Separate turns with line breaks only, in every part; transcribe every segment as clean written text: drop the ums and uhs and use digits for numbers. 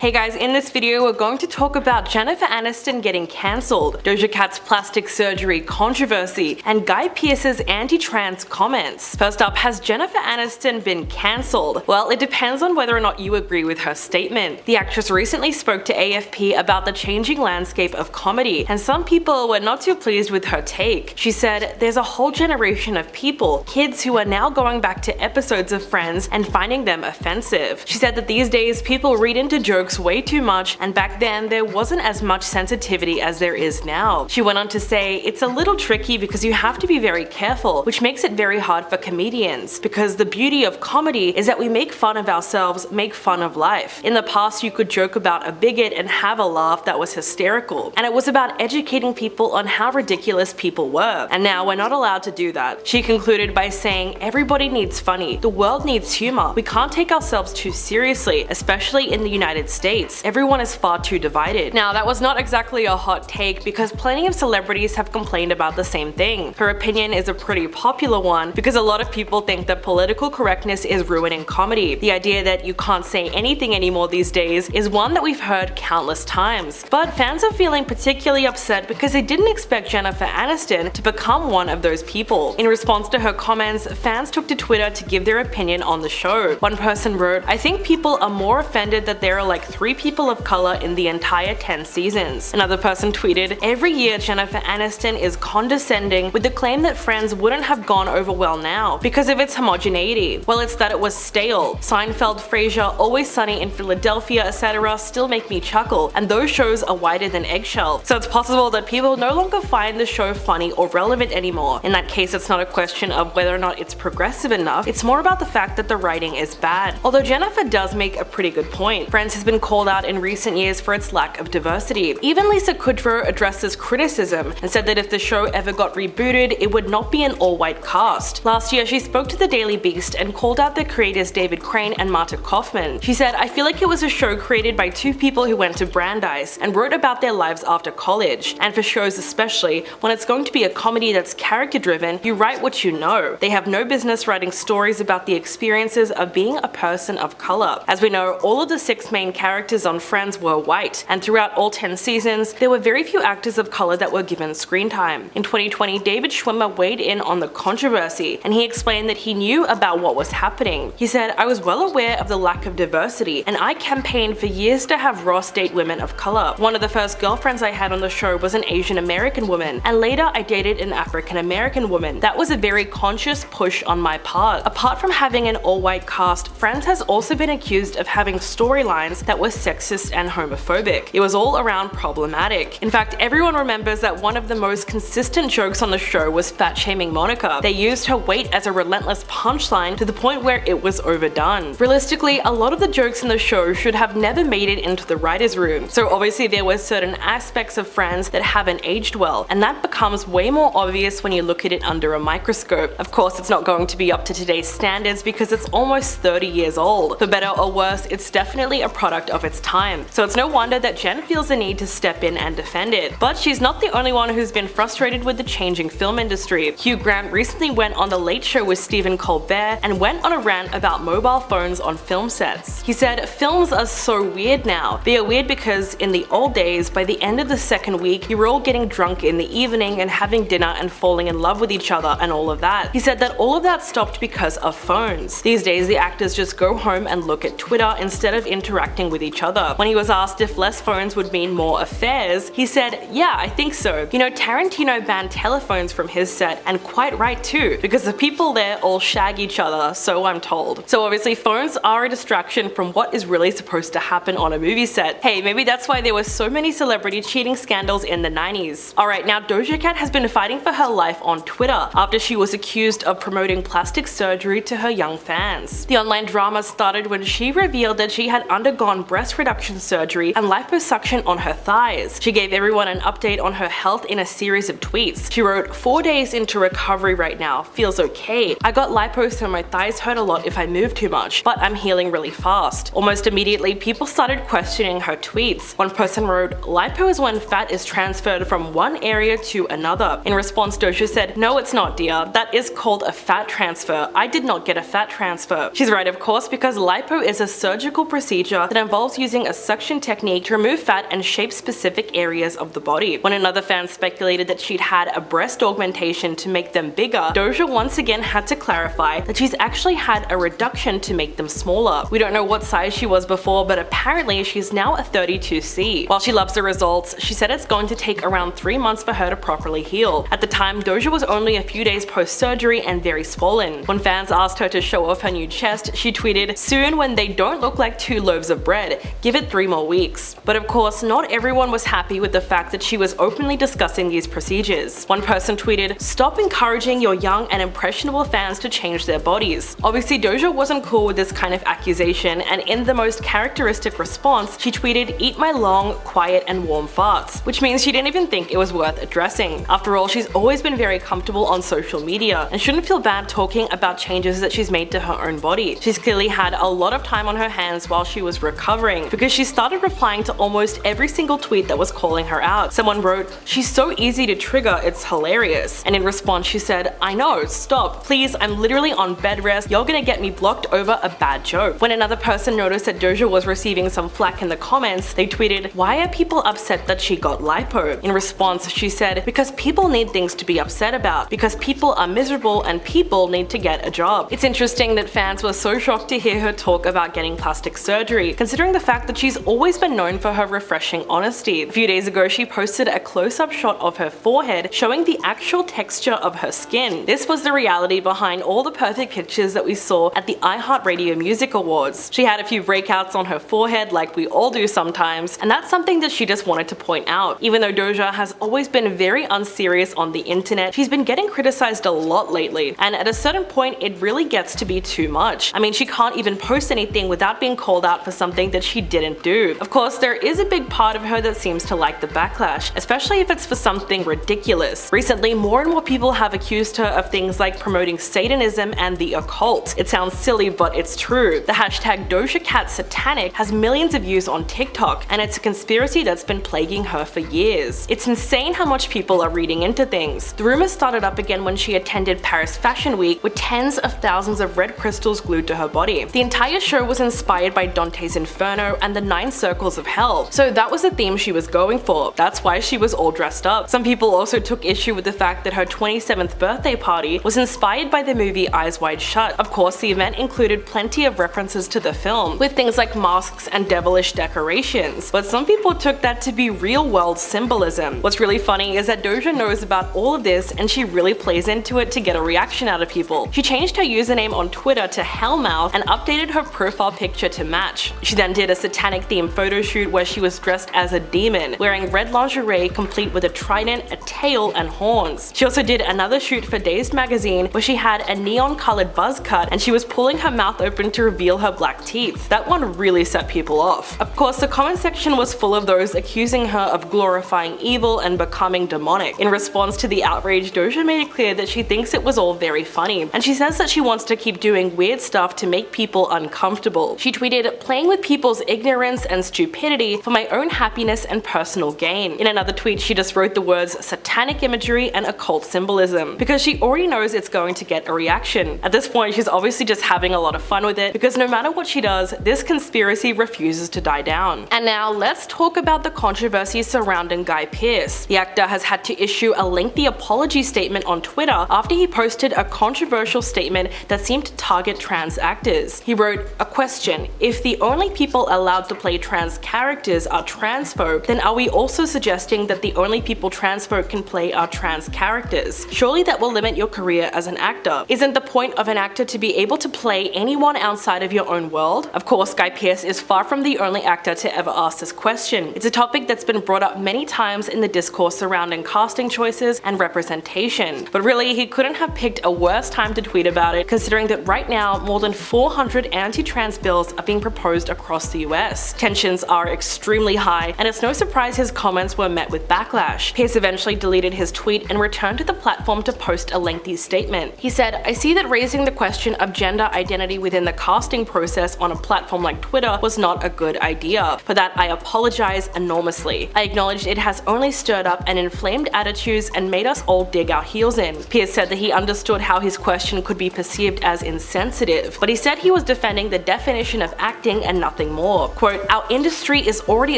Hey guys, in this video we're going to talk about Jennifer Aniston getting cancelled, Doja Cat's plastic surgery controversy, and Guy Pearce's anti-trans comments. First up, has Jennifer Aniston been cancelled? Well, it depends on whether or not you agree with her statement. The actress recently spoke to AFP about the changing landscape of comedy, and some people were not too pleased with her take. She said, "There's a whole generation of people, kids who are now going back to episodes of Friends and finding them offensive." She said that these days people read into jokes way too much, and back then there wasn't as much sensitivity as there is now. She went on to say, "It's a little tricky because you have to be very careful, which makes it very hard for comedians, because the beauty of comedy is that we make fun of ourselves, make fun of life. In the past you could joke about a bigot and have a laugh that was hysterical, and it was about educating people on how ridiculous people were, and now we're not allowed to do that." She concluded by saying, "Everybody needs funny, the world needs humor, we can't take ourselves too seriously, especially in the United States. Everyone is far too divided." Now, that was not exactly a hot take because plenty of celebrities have complained about the same thing. Her opinion is a pretty popular one because a lot of people think that political correctness is ruining comedy. The idea that you can't say anything anymore these days is one that we've heard countless times. But fans are feeling particularly upset because they didn't expect Jennifer Aniston to become one of those people. In response to her comments, fans took to Twitter to give their opinion on the show. One person wrote, "I think people are more offended that there are like 3 people of color in the entire 10 seasons. Another person tweeted, "Every year Jennifer Aniston is condescending with the claim that Friends wouldn't have gone over well now because of its homogeneity. Well, it's that it was stale. Seinfeld, Frasier, Always Sunny in Philadelphia, etc. still make me chuckle, and those shows are wider than eggshell. So it's possible that people no longer find the show funny or relevant anymore. In that case, it's not a question of whether or not it's progressive enough, it's more about the fact that the writing is bad." Although Jennifer does make a pretty good point. Friends has been called out in recent years for its lack of diversity. Even Lisa Kudrow addresses criticism and said that if the show ever got rebooted, it would not be an all-white cast. Last year, she spoke to the Daily Beast and called out the creators David Crane and Marta Kaufman. She said, "I feel like it was a show created by 2 people who went to Brandeis and wrote about their lives after college, and for shows especially, when it's going to be a comedy that's character-driven, you write what you know. They have no business writing stories about the experiences of being a person of color." As we know, all of the 6 main characters on Friends were white, and throughout all 10 seasons, there were very few actors of color that were given screen time. In 2020, David Schwimmer weighed in on the controversy, and he explained that he knew about what was happening. He said, "I was well aware of the lack of diversity, and I campaigned for years to have Ross date women of color. One of the first girlfriends I had on the show was an Asian American woman, and later I dated an African American woman. That was a very conscious push on my part." Apart from having an all-white cast, Friends has also been accused of having storylines that were sexist and homophobic. It was all around problematic. In fact, everyone remembers that one of the most consistent jokes on the show was fat-shaming Monica. They used her weight as a relentless punchline to the point where it was overdone. Realistically, a lot of the jokes in the show should have never made it into the writer's room, so obviously there were certain aspects of Friends that haven't aged well, and that becomes way more obvious when you look at it under a microscope. Of course, it's not going to be up to today's standards because it's almost 30 years old. For better or worse, it's definitely a product of its time, so it's no wonder that Jen feels the need to step in and defend it. But she's not the only one who's been frustrated with the changing film industry. Hugh Grant recently went on The Late Show with Stephen Colbert and went on a rant about mobile phones on film sets. He said, "Films are so weird now. They are weird because in the old days, by the end of the second week, you were all getting drunk in the evening and having dinner and falling in love with each other and all of that." He said that all of that stopped because of phones. These days, the actors just go home and look at Twitter instead of interacting with each other. When he was asked if less phones would mean more affairs, he said, "Yeah, I think so. You know, Tarantino banned telephones from his set, and quite right too, because the people there all shag each other, so I'm told." So obviously phones are a distraction from what is really supposed to happen on a movie set. Hey, maybe that's why there were so many celebrity cheating scandals in the 90s. Alright, now Doja Cat has been fighting for her life on Twitter after she was accused of promoting plastic surgery to her young fans. The online drama started when she revealed that she had undergone breast reduction surgery and liposuction on her thighs. She gave everyone an update on her health in a series of tweets. She wrote, "4 days into recovery right now, feels okay. I got lipo so my thighs hurt a lot if I move too much, but I'm healing really fast." Almost immediately, people started questioning her tweets. One person wrote, "Lipo is when fat is transferred from one area to another." In response, Doja said, "No, it's not, dear. That is called a fat transfer. I did not get a fat transfer." She's right, of course, because lipo is a surgical procedure that involves using a suction technique to remove fat and shape specific areas of the body. When another fan speculated that she'd had a breast augmentation to make them bigger, Doja once again had to clarify that she's actually had a reduction to make them smaller. We don't know what size she was before, but apparently she's now a 32C. While she loves the results, she said it's going to take around 3 months for her to properly heal. At the time, Doja was only a few days post-surgery and very swollen. When fans asked her to show off her new chest, she tweeted, "Soon when they don't look like 2 loaves of bread, give it 3 more weeks." But of course, not everyone was happy with the fact that she was openly discussing these procedures. One person tweeted, "Stop encouraging your young and impressionable fans to change their bodies." Obviously, Doja wasn't cool with this kind of accusation, and in the most characteristic response, she tweeted, "Eat my long, quiet, and warm farts," which means she didn't even think it was worth addressing. After all, she's always been very comfortable on social media and shouldn't feel bad talking about changes that she's made to her own body. She's clearly had a lot of time on her hands while she was recovering, because she started replying to almost every single tweet that was calling her out. Someone wrote, "She's so easy to trigger, it's hilarious." And in response she said, "I know, stop, please, I'm literally on bed rest, you're gonna get me blocked over a bad joke." When another person noticed that Doja was receiving some flack in the comments, they tweeted, "Why are people upset that she got lipo?" In response she said, "Because people need things to be upset about, because people are miserable and people need to get a job." It's interesting that fans were so shocked to hear her talk about getting plastic surgery, considering the fact that she's always been known for her refreshing honesty. A few days ago she posted a close-up shot of her forehead showing the actual texture of her skin. This was the reality behind all the perfect pictures that we saw at the iHeartRadio Music Awards. She had a few breakouts on her forehead like we all do sometimes, and that's something that she just wanted to point out. Even though Doja has always been very unserious on the internet, she's been getting criticized a lot lately, and at a certain point it really gets to be too much. I mean, she can't even post anything without being called out for something that she didn't do. Of course, there is a big part of her that seems to like the backlash, especially if it's for something ridiculous. Recently, more and more people have accused her of things like promoting Satanism and the occult. It sounds silly, but it's true. The hashtag #DojaCatSatanic has millions of views on TikTok, and it's a conspiracy that's been plaguing her for years. It's insane how much people are reading into things. The rumors started up again when she attended Paris Fashion Week with tens of thousands of red crystals glued to her body. The entire show was inspired by Dante's Inferno and the 9 Circles of Hell, so that was the theme she was going for. That's why she was all dressed up. Some people also took issue with the fact that her 27th birthday party was inspired by the movie Eyes Wide Shut. Of course, the event included plenty of references to the film, with things like masks and devilish decorations, but some people took that to be real-world symbolism. What's really funny is that Doja knows about all of this and she really plays into it to get a reaction out of people. She changed her username on Twitter to Hellmouth and updated her profile picture to match. She then did a satanic-themed photo shoot where she was dressed as a demon, wearing red lingerie complete with a trident, a tail, and horns. She also did another shoot for Dazed magazine where she had a neon-colored buzz cut and she was pulling her mouth open to reveal her black teeth. That one really set people off. Of course, the comment section was full of those accusing her of glorifying evil and becoming demonic. In response to the outrage, Doja made it clear that she thinks it was all very funny, and she says that she wants to keep doing weird stuff to make people uncomfortable. She tweeted, "Playing with people's ignorance and stupidity for my own happiness and personal gain." In another tweet, she just wrote the words satanic imagery and occult symbolism, because she already knows it's going to get a reaction. At this point, she's obviously just having a lot of fun with it, because no matter what she does, this conspiracy refuses to die down. And now let's talk about the controversy surrounding Guy Pearce. The actor has had to issue a lengthy apology statement on Twitter after he posted a controversial statement that seemed to target trans actors. He wrote, "A question, if the only people allowed to play trans characters are trans folk, then are we also suggesting that the only people trans folk can play are trans characters? Surely that will limit your career as an actor. Isn't the point of an actor to be able to play anyone outside of your own world?" Of course, Guy Pearce is far from the only actor to ever ask this question. It's a topic that's been brought up many times in the discourse surrounding casting choices and representation. But really, he couldn't have picked a worse time to tweet about it, considering that right now more than 400 anti-trans bills are being proposed across the US. Tensions are extremely high, and it's no surprise his comments were met with backlash. Pearce eventually deleted his tweet and returned to the platform to post a lengthy statement. He said, "I see that raising the question of gender identity within the casting process on a platform like Twitter was not a good idea. For that, I apologize enormously. I acknowledge it has only stirred up an inflamed attitudes and made us all dig our heels in." Pearce said that he understood how his question could be perceived as insensitive, but he said he was defending the definition of acting and nothing nothing more. Quote, "Our industry is already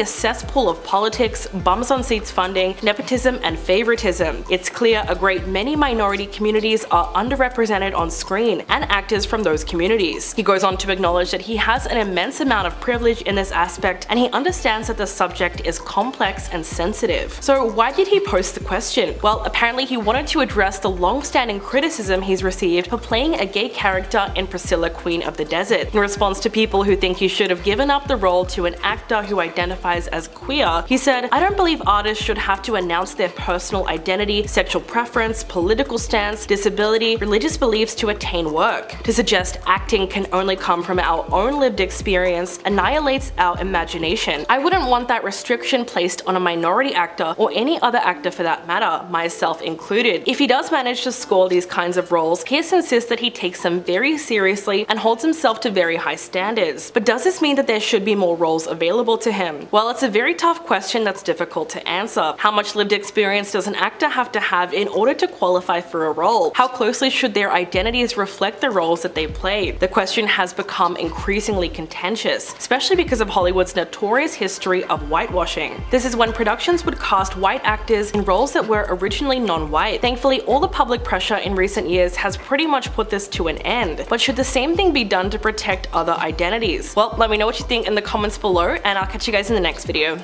a cesspool of politics, bums on seats funding, nepotism, and favoritism. It's clear a great many minority communities are underrepresented on screen, and actors from those communities." He goes on to acknowledge that he has an immense amount of privilege in this aspect, and he understands that the subject is complex and sensitive. So why did he post the question? Well, apparently he wanted to address the long-standing criticism he's received for playing a gay character in Priscilla, Queen of the Desert. In response to people who think he should have given up the role to an actor who identifies as queer, he said, "I don't believe artists should have to announce their personal identity, sexual preference, political stance, disability, religious beliefs to attain work. To suggest acting can only come from our own lived experience annihilates our imagination. I wouldn't want that restriction placed on a minority actor or any other actor for that matter, myself included. If he does manage to score these kinds of roles, Pearce insists that he takes them very seriously and holds himself to very high standards. But does this mean that there should be more roles available to him? Well, it's a very tough question that's difficult to answer. How much lived experience does an actor have to have in order to qualify for a role? How closely should their identities reflect the roles that they play? The question has become increasingly contentious, especially because of Hollywood's notorious history of whitewashing. This is when productions would cast white actors in roles that were originally non-white. Thankfully, all the public pressure in recent years has pretty much put this to an end. But should the same thing be done to protect other identities? Well, let me know what you think in the comments below, and I'll catch you guys in the next video.